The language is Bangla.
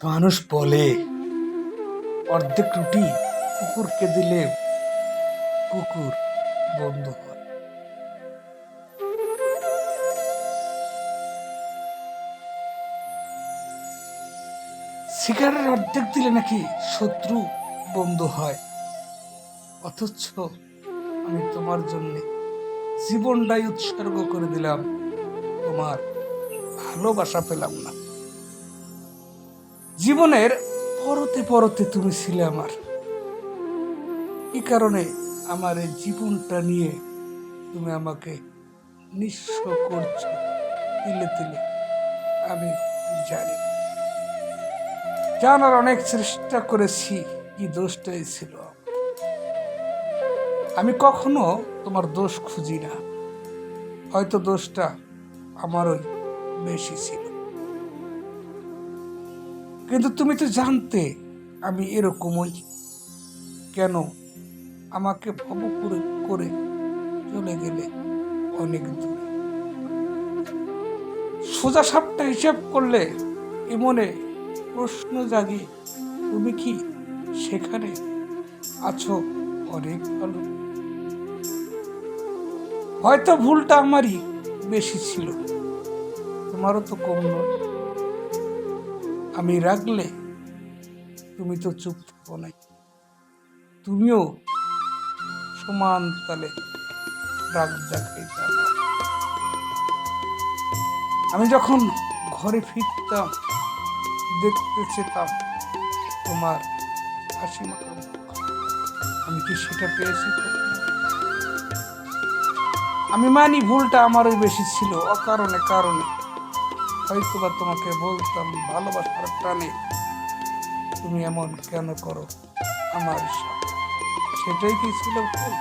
মানুষ বলে অর্ধেক রুটি কুকুরকে দিলে কুকুর বন্ধু হয়। সিগারেট অর্ধেক দিলে নাকি শত্রু বন্ধু হয়। অথচ আমি তোমার জন্য জীবনটাই উৎসর্গ করে দিলাম, তোমার ভালোবাসা পেলাম না। জীবনের পরতে পরতে তুমি ছিলে আমার। কি কারণে আমার এই জীবনটা নিয়ে তুমি আমাকে নিঃস্ব করছো তিলে তিলে, আমি জানি না। জানার অনেক চেষ্টা করেছি কি দোষটাই ছিল। আমি কখনো তোমার দোষ খুঁজি না, হয়তো দোষটা আমারই বেশি ছিল। কিন্তু তুমি তো জানতে আমি এরকমই। কেন আমাকে ভব করে করে চলে গেলে অনেক দূরে? সোজা সাপটা হিসাব করলে এ মনে প্রশ্ন জাগে, তুমি কি সেখানে আছো অনেক ভালো? হয়তো ভুলটা আমারই বেশি ছিল, তোমারও তো কম নয়। আমি রাগলে তুমি তো চুপ থাকো নাই, তুমিও সমান তালে রাগ দেখাই যাবে। আমি যখন ঘরে ফিরতাম দেখতে চেতাম তোমার হাসি মাখা মুখ। আমি কি সেটা পেয়েছি? আমি মানি ভুলটা আমারই বেশি ছিল, অকারণে কারণে হয়তো বা তোমাকে বলতাম ভালোবাসার টানে তুমি এমন কেন করো আমার সাথে। সেটাই কি ছিল ভুল?